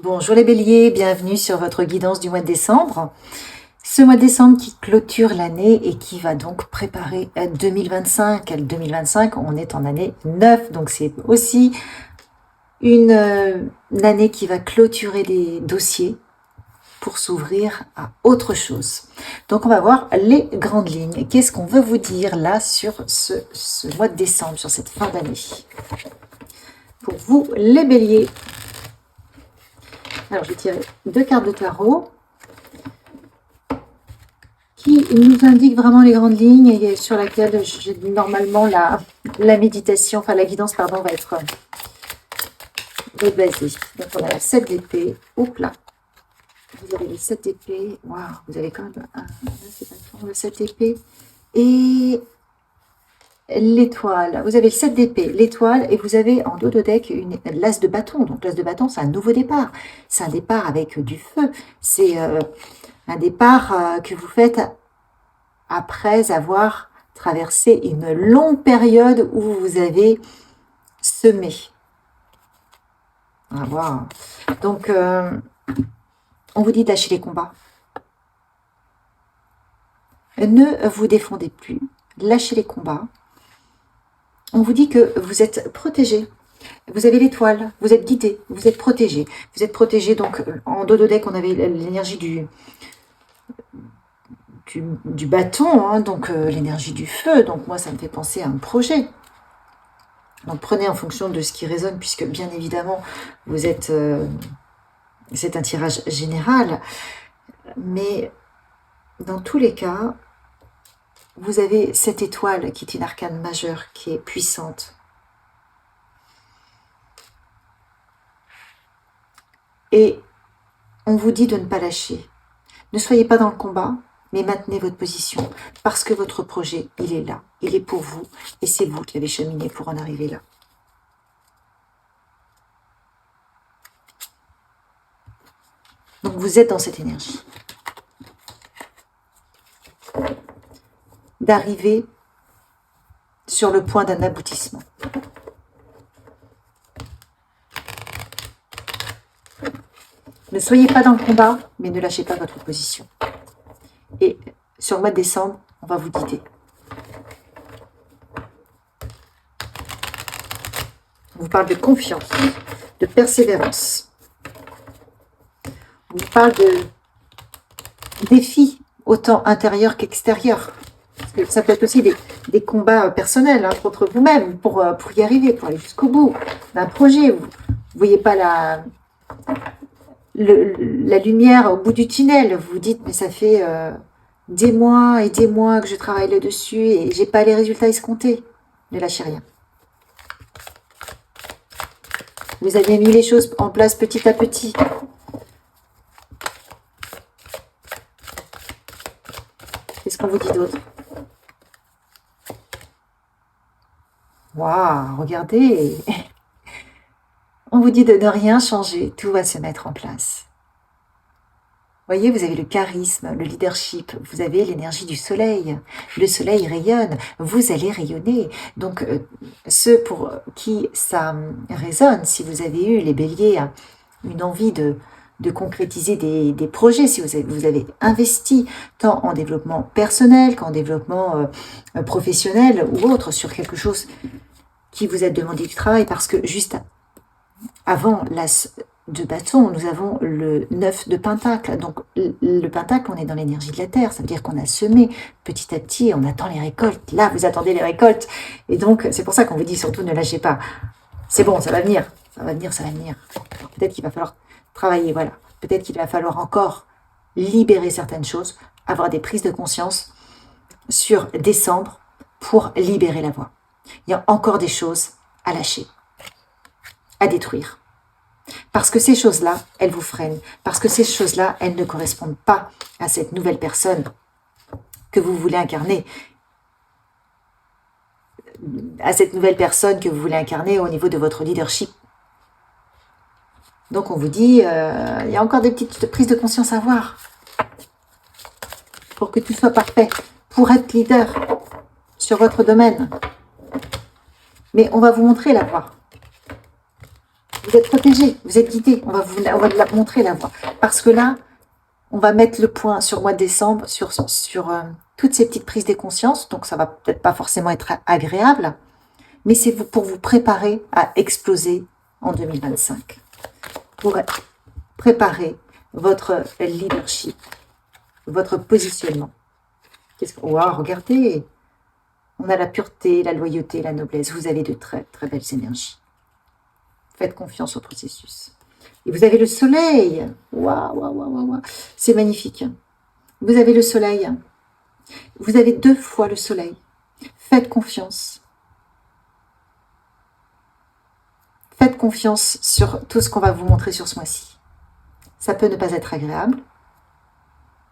Bonjour les béliers, bienvenue sur votre guidance du mois de décembre. Ce mois de décembre qui clôture l'année et qui va donc préparer 2025. 2025, on est en année 9, donc c'est aussi une année qui va clôturer des dossiers pour s'ouvrir à autre chose. Donc on va voir les grandes lignes. Qu'est-ce qu'on veut vous dire là sur ce mois de décembre, sur cette fin d'année? Pour vous les béliers, alors je vais tirer 2 cartes de tarot qui nous indiquent vraiment les grandes lignes et sur laquelle normalement la méditation, enfin la guidance pardon, va être basée. Donc on a la 7 d'épée, oups là, vous avez le 7 d'épée, waouh, vous avez quand même le 7 d'épée et l'étoile. Vous avez le 7 d'épée, l'étoile, et vous avez en dos de deck l'as de bâton. Donc l'as de bâton, c'est un nouveau départ. C'est un départ avec du feu. C'est un départ que vous faites après avoir traversé une longue période où vous avez semé. On va voir. Donc, on vous dit de lâcher les combats. Ne vous défendez plus. Lâchez les combats. On vous dit que vous êtes protégé. Vous avez l'étoile, vous êtes guidé, vous êtes protégé. Vous êtes protégé, donc en dos de deck, on avait l'énergie du bâton, hein, donc l'énergie du feu. Donc moi, ça me fait penser à un projet. Donc prenez en fonction de ce qui résonne, puisque bien évidemment, vous êtes... c'est un tirage général. Mais dans tous les cas, vous avez cette étoile qui est une arcane majeure, qui est puissante. Et on vous dit de ne pas lâcher. Ne soyez pas dans le combat, mais maintenez votre position. Parce que votre projet, il est là. Il est pour vous. Et c'est vous qui avez cheminé pour en arriver là. Donc vous êtes dans cette énergie. D'arriver sur le point d'un aboutissement. Ne soyez pas dans le combat, mais ne lâchez pas votre position. Et sur le mois de décembre, on va vous guider. On vous parle de confiance, de persévérance. On vous parle de défis, autant intérieurs qu'extérieurs. Ça peut être aussi des combats personnels, hein, contre vous-même, pour y arriver, pour aller jusqu'au bout d'un projet. Vous ne voyez pas la lumière au bout du tunnel. Vous vous dites, mais ça fait des mois et des mois que je travaille là-dessus et j'ai pas les résultats escomptés. Ne lâchez rien. Vous avez mis les choses en place petit à petit. Qu'est-ce qu'on vous dit d'autre? Waouh, regardez. On vous dit de ne rien changer, tout va se mettre en place. Voyez, vous avez le charisme, le leadership, vous avez l'énergie du soleil. Le soleil rayonne, vous allez rayonner. Donc, ceux pour qui ça résonne, si vous avez eu, les béliers, une envie de concrétiser des projets, si vous avez investi tant en développement personnel qu'en développement professionnel ou autre, sur quelque chose qui vous a demandé du travail, parce que juste avant l'as de bâton, nous avons le 9 de pentacle. Donc le pentacle, on est dans l'énergie de la terre, ça veut dire qu'on a semé petit à petit, on attend les récoltes. Là, vous attendez les récoltes. Et donc, c'est pour ça qu'on vous dit surtout ne lâchez pas. C'est bon, ça va venir, ça va venir, ça va venir. Peut-être qu'il va falloir travailler, voilà. Peut-être qu'il va falloir encore libérer certaines choses, avoir des prises de conscience sur décembre pour libérer la voie. Il y a encore des choses à lâcher, à détruire. Parce que ces choses-là, elles vous freinent. Parce que ces choses-là, elles ne correspondent pas à cette nouvelle personne que vous voulez incarner. À cette nouvelle personne que vous voulez incarner au niveau de votre leadership. Donc on vous dit, il y a encore des petites prises de conscience à avoir. Pour que tout soit parfait. Pour être leader sur votre domaine. Mais on va vous montrer la voie. Vous êtes protégé, vous êtes guidé. On va vous montrer la voie. Parce que là, on va mettre le point sur le mois de décembre, sur toutes ces petites prises de conscience. Donc, ça va peut-être pas forcément être agréable, mais c'est pour vous préparer à exploser en 2025. Pour préparer votre leadership, votre positionnement. Wow, regardez, on a la pureté, la loyauté, la noblesse. Vous avez de très, très belles énergies. Faites confiance au processus. Et vous avez le soleil. Waouh, waouh, waouh, waouh. C'est magnifique. Vous avez le soleil. Vous avez 2 fois le soleil. Faites confiance. Faites confiance sur tout ce qu'on va vous montrer sur ce mois-ci. Ça peut ne pas être agréable,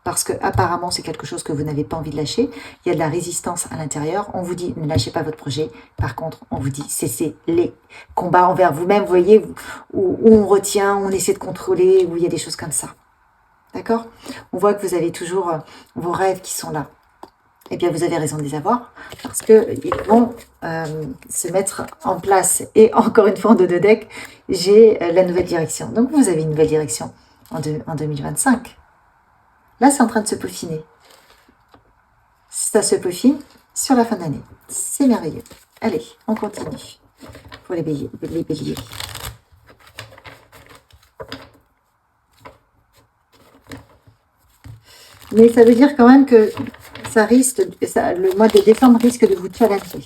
parce que apparemment c'est quelque chose que vous n'avez pas envie de lâcher. Il y a de la résistance à l'intérieur. On vous dit ne lâchez pas votre projet. Par contre, on vous dit cessez les combats envers vous-même. Vous voyez, où on retient, on essaie de contrôler, où il y a des choses comme ça. D'accord? On voit que vous avez toujours vos rêves qui sont là. Eh bien, vous avez raison de les avoir, parce qu'ils vont se mettre en place. Et encore une fois, en dos de deck, j'ai la nouvelle direction. Donc, vous avez une nouvelle direction en 2025. Là, c'est en train de se peaufiner. Ça se peaufine sur la fin de l'année. C'est merveilleux. Allez, on continue pour les béliers. Mais ça veut dire quand même que le mois de décembre risque de vous challenger.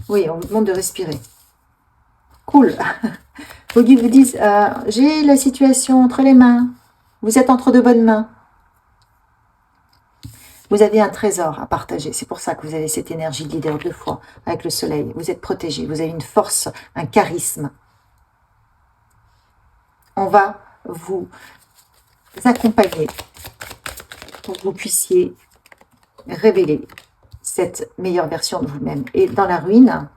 Oui, on vous demande de respirer. Cool. Vos guides vous disent, j'ai la situation entre les mains. Vous êtes entre de bonnes mains. Vous avez un trésor à partager. C'est pour ça que vous avez cette énergie de leader 2 fois avec le soleil. Vous êtes protégé. Vous avez une force, un charisme. On va vous accompagner pour que vous puissiez révéler cette meilleure version de vous-même. Et dans la ruine,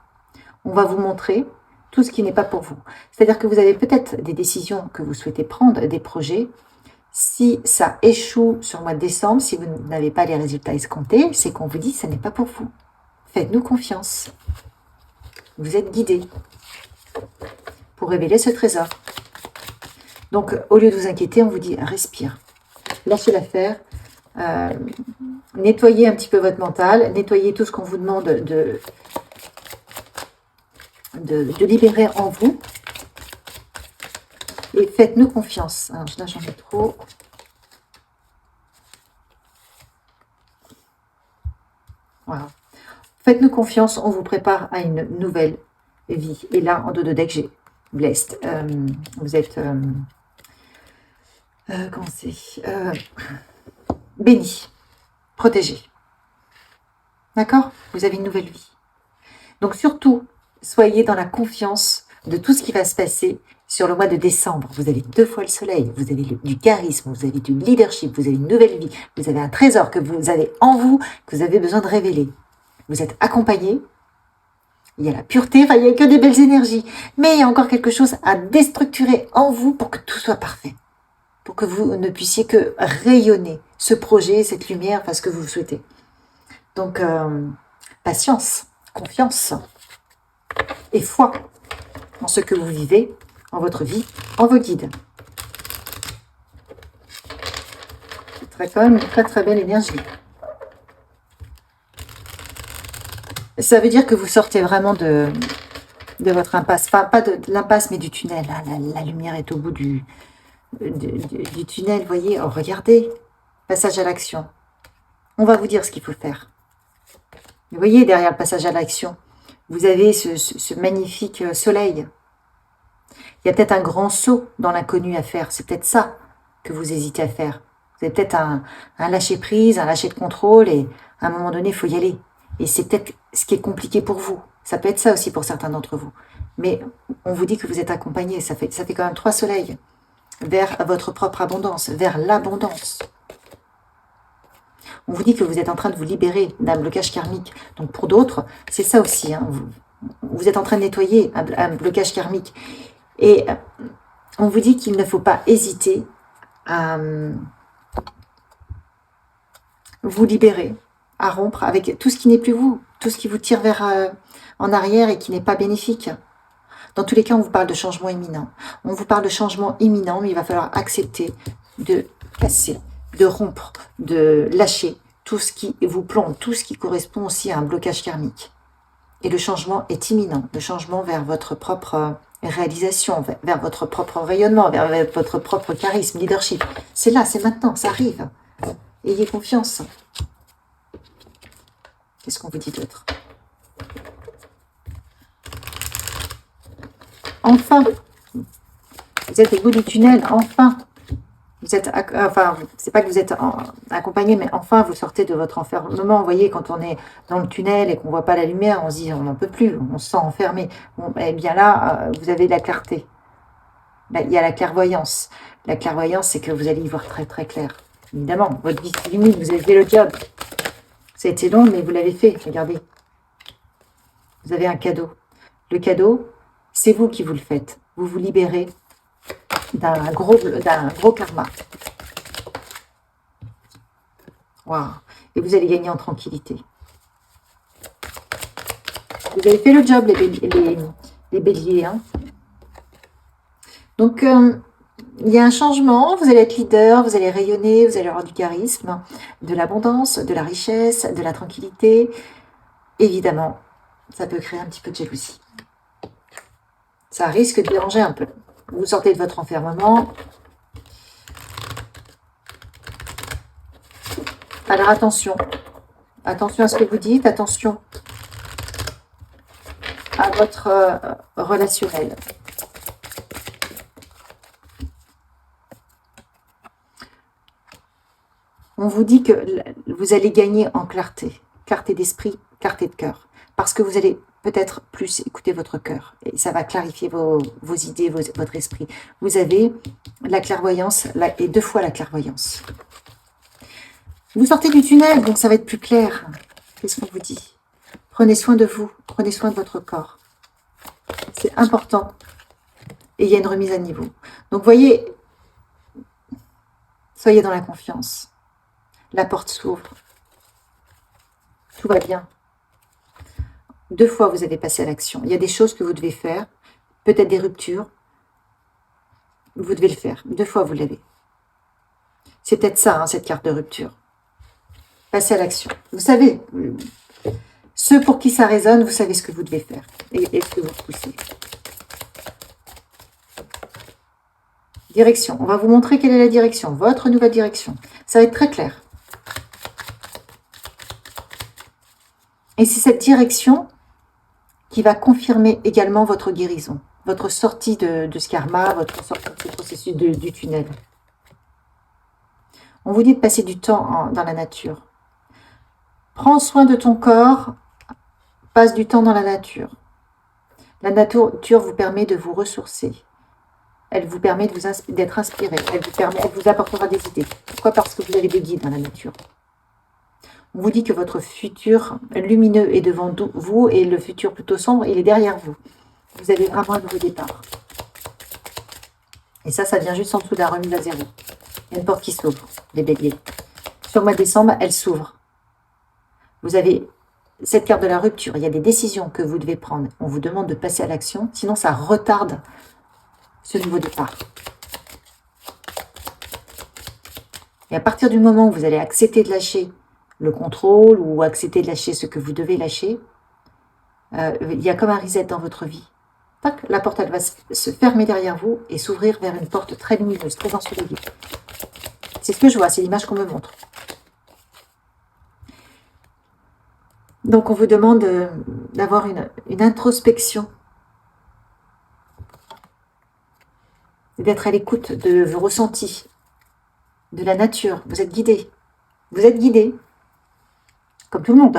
on va vous montrer tout ce qui n'est pas pour vous. C'est-à-dire que vous avez peut-être des décisions que vous souhaitez prendre, des projets. Si ça échoue sur le mois de décembre, si vous n'avez pas les résultats escomptés, c'est qu'on vous dit que ce n'est pas pour vous. Faites-nous confiance. Vous êtes guidés pour révéler ce trésor. Donc, au lieu de vous inquiéter, on vous dit respire. Lâchez l'affaire. Nettoyez un petit peu votre mental. Nettoyez tout ce qu'on vous demande de libérer en vous. Et faites-nous confiance. Alors là, j'en ai trop. Voilà. Faites-nous confiance, on vous prépare à une nouvelle vie. Et là, en dos de deck, j'ai blessed. Vous êtes... comment c'est béni, protégé. D'accord? Vous avez une nouvelle vie. Donc surtout, soyez dans la confiance de tout ce qui va se passer sur le mois de décembre. Vous avez 2 fois le soleil, vous avez du charisme, vous avez du leadership, vous avez une nouvelle vie, vous avez un trésor que vous avez en vous, que vous avez besoin de révéler. Vous êtes accompagné, il y a la pureté, enfin, il n'y a que des belles énergies. Mais il y a encore quelque chose à déstructurer en vous pour que tout soit parfait. Pour que vous ne puissiez que rayonner ce projet, cette lumière, enfin ce que vous souhaitez. Donc, patience, confiance et foi en ce que vous vivez, en votre vie, en vos guides. C'est quand même une très très belle énergie. Ça veut dire que vous sortez vraiment de votre impasse. Enfin, pas de l'impasse, mais du tunnel. La lumière est au bout du tunnel, vous voyez. Oh, regardez, passage à l'action. On va vous dire ce qu'il faut faire. Vous voyez, derrière le passage à l'action, vous avez ce magnifique soleil. Il y a peut-être un grand saut dans l'inconnu à faire. C'est peut-être ça que vous hésitez à faire. Vous avez peut-être un lâcher-prise, un lâcher de contrôle, et à un moment donné, il faut y aller. Et c'est peut-être ce qui est compliqué pour vous. Ça peut être ça aussi pour certains d'entre vous. Mais on vous dit que vous êtes accompagné. Ça fait quand même 3 soleils vers votre propre abondance, vers l'abondance. On vous dit que vous êtes en train de vous libérer d'un blocage karmique. Donc pour d'autres, c'est ça aussi. Hein. Vous êtes en train de nettoyer un blocage karmique. Et on vous dit qu'il ne faut pas hésiter à vous libérer, à rompre avec tout ce qui n'est plus vous, tout ce qui vous tire vers en arrière et qui n'est pas bénéfique. Dans tous les cas, on vous parle de changement imminent. On vous parle de changement imminent, mais il va falloir accepter de casser, de rompre, de lâcher tout ce qui vous plombe, tout ce qui correspond aussi à un blocage karmique. Et le changement est imminent, le changement vers votre propre réalisation, vers votre propre rayonnement, vers votre propre charisme, leadership. C'est là, c'est maintenant, ça arrive. Ayez confiance. Qu'est-ce qu'on vous dit d'autre? Enfin, vous êtes au bout du tunnel, enfin. Vous êtes, enfin, c'est pas que vous êtes accompagné, mais enfin, vous sortez de votre enfermement. Vous voyez, quand on est dans le tunnel et qu'on voit pas la lumière, on se dit, on n'en peut plus, on se sent enfermé. Bon, eh bien là, vous avez de la clarté. Là, il y a la clairvoyance. La clairvoyance, c'est que vous allez y voir très très clair. Évidemment, votre vie s'illumine, vous avez fait le job. Ça a été long, mais vous l'avez fait, regardez. Vous avez un cadeau. Le cadeau, c'est vous qui vous le faites. Vous vous libérez d'un gros karma. Waouh. Et vous allez gagner en tranquillité. Vous avez fait le job, les béliers. Hein. Donc, il y a un changement. Vous allez être leader, vous allez rayonner, vous allez avoir du charisme, de l'abondance, de la richesse, de la tranquillité. Évidemment, ça peut créer un petit peu de jalousie. Ça risque de déranger un peu. Vous sortez de votre enfermement. Alors attention. Attention à ce que vous dites. Attention à votre relationnel. On vous dit que vous allez gagner en clarté. Clarté d'esprit, clarté de cœur. Parce que vous allez peut-être plus écouter votre cœur. Et ça va clarifier vos idées, votre esprit. Vous avez la clairvoyance et 2 fois la clairvoyance. Vous sortez du tunnel, donc ça va être plus clair. Qu'est-ce qu'on vous dit? Prenez soin de vous, prenez soin de votre corps. C'est important. Et il y a une remise à niveau. Donc, voyez, soyez dans la confiance. La porte s'ouvre. Tout va bien. 2 fois, vous avez passé à l'action. Il y a des choses que vous devez faire, peut-être des ruptures. Vous devez le faire. 2 fois, vous l'avez. C'est peut-être ça, hein, cette carte de rupture. Passez à l'action. Vous savez, ceux pour qui ça résonne, vous savez ce que vous devez faire et ce que vous poussez. Direction. On va vous montrer quelle est la direction, votre nouvelle direction. Ça va être très clair. Et c'est cette direction qui va confirmer également votre guérison, votre sortie de ce karma, votre sortie de ce processus du tunnel. On vous dit de passer du temps dans la nature. Prends soin de ton corps, passe du temps dans la nature. La nature vous permet de vous ressourcer. Elle vous permet d'être inspiré. Elle vous apportera des idées. Pourquoi? Parce que vous avez des guides dans la nature. On vous dit que votre futur lumineux est devant vous et le futur plutôt sombre, il est derrière vous. Vous avez vraiment un nouveau départ. Et ça vient juste en dessous de la remise à zéro. Il y a une porte qui s'ouvre, les béliers. Sur le mois de décembre, elle s'ouvre. Vous avez cette carte de la rupture. Il y a des décisions que vous devez prendre. On vous demande de passer à l'action, sinon ça retarde ce nouveau départ. Et à partir du moment où vous allez accepter de lâcher le contrôle ou accepter de lâcher ce que vous devez lâcher, il y a comme un reset dans votre vie. Tac, la porte, elle va se fermer derrière vous et s'ouvrir vers une porte très lumineuse, très ensoleillée. C'est ce que je vois, c'est l'image qu'on me montre. Donc, on vous demande d'avoir une introspection, d'être à l'écoute de vos ressentis, de la nature. Vous êtes guidé. Vous êtes guidé, comme tout le monde.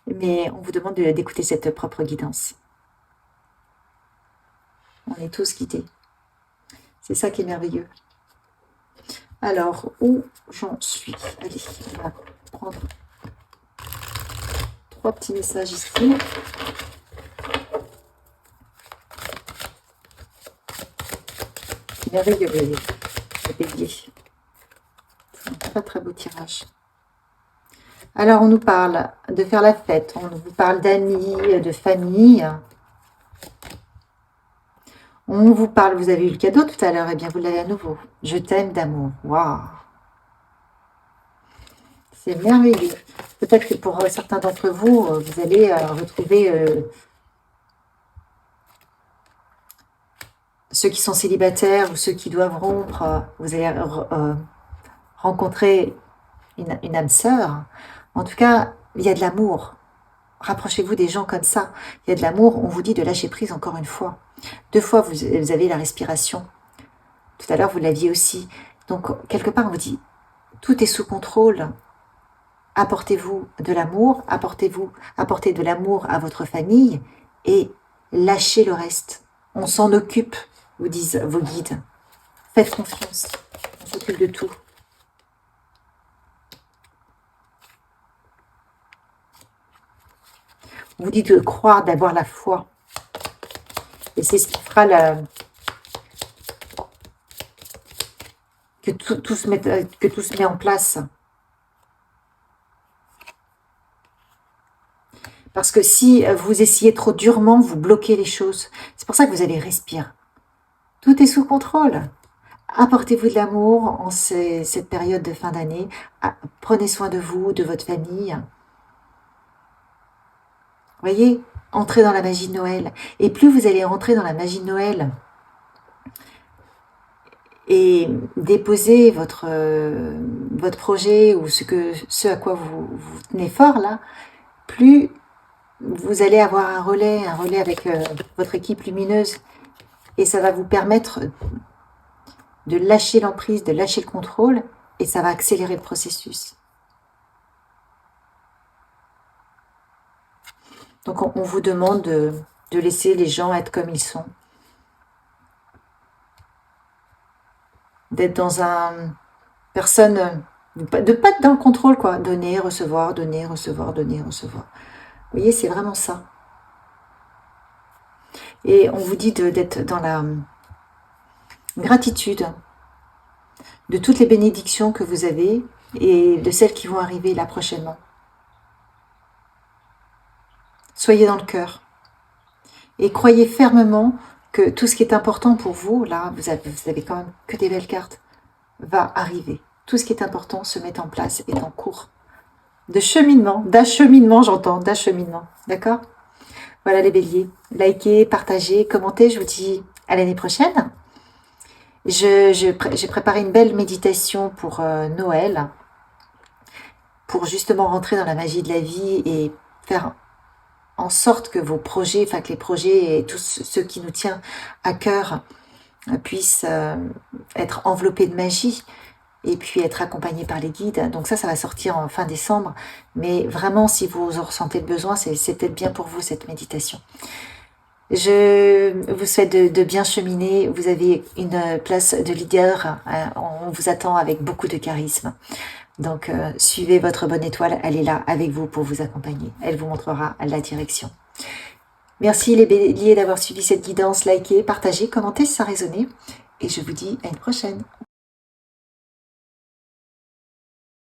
Mais on vous demande d'écouter cette propre guidance. On est tous guidés. C'est ça qui est merveilleux. Alors, où j'en suis? Allez, on va prendre 3 petits messages ici. Merveilleux, les béliers. Très très beau tirage. Alors, on nous parle de faire la fête, on vous parle d'amis, de famille. On vous parle, vous avez eu le cadeau tout à l'heure, et bien vous l'avez à nouveau. Je t'aime d'amour. Waouh! C'est merveilleux. Peut-être que pour certains d'entre vous, vous allez retrouver ceux qui sont célibataires ou ceux qui doivent rompre. Vous allez rencontrer une âme sœur. En tout cas, il y a de l'amour. Rapprochez-vous des gens comme ça. Il y a de l'amour. On vous dit de lâcher prise encore une fois. 2 fois, vous avez la respiration. Tout à l'heure, vous l'aviez aussi. Donc, quelque part, on vous dit, tout est sous contrôle. Apportez-vous de l'amour, apportez de l'amour à votre famille et lâchez le reste. On s'en occupe, vous disent vos guides. Faites confiance, on s'occupe de tout. On vous dit de croire, d'avoir la foi. Et c'est ce qui fera que tout se met en place. Parce que si vous essayez trop durement, vous bloquez les choses. C'est pour ça que vous allez respirer. Tout est sous contrôle. Apportez-vous de l'amour en cette période de fin d'année. Prenez soin de vous, de votre famille. Voyez, entrez dans la magie de Noël. Et plus vous allez rentrer dans la magie de Noël et déposer votre projet ou ce à quoi vous tenez fort là, plus vous allez avoir un relais avec votre équipe lumineuse et ça va vous permettre de lâcher l'emprise, de lâcher le contrôle et ça va accélérer le processus. Donc on vous demande de laisser les gens être comme ils sont. D'être dans personne, de pas être dans le contrôle quoi. Donner, recevoir, donner, recevoir, donner, recevoir. Vous voyez, c'est vraiment ça. Et on vous dit d'être dans la gratitude de toutes les bénédictions que vous avez et de celles qui vont arriver là prochainement. Soyez dans le cœur et croyez fermement que tout ce qui est important pour vous, là, vous avez quand même que des belles cartes, va arriver. Tout ce qui est important se met en place, est en cours. D'acheminement, j'entends, d'acheminement. D'accord? Voilà les béliers. Likez, partagez, commentez. Je vous dis à l'année prochaine. J'ai préparé une belle méditation pour Noël, pour justement rentrer dans la magie de la vie et faire en sorte que vos projets, enfin que les projets et tout ce qui nous tient à cœur puissent être enveloppés de magie et puis être accompagnés par les guides. Donc ça va sortir en fin décembre. Mais vraiment, si vous en ressentez le besoin, c'est peut-être bien pour vous cette méditation. Je vous souhaite de bien cheminer. Vous avez une place de leader. On vous attend avec beaucoup de charisme. Donc, suivez votre bonne étoile. Elle est là avec vous pour vous accompagner. Elle vous montrera la direction. Merci les béliers d'avoir suivi cette guidance. Likez, partagez, commentez si ça a résonné. Et je vous dis à une prochaine.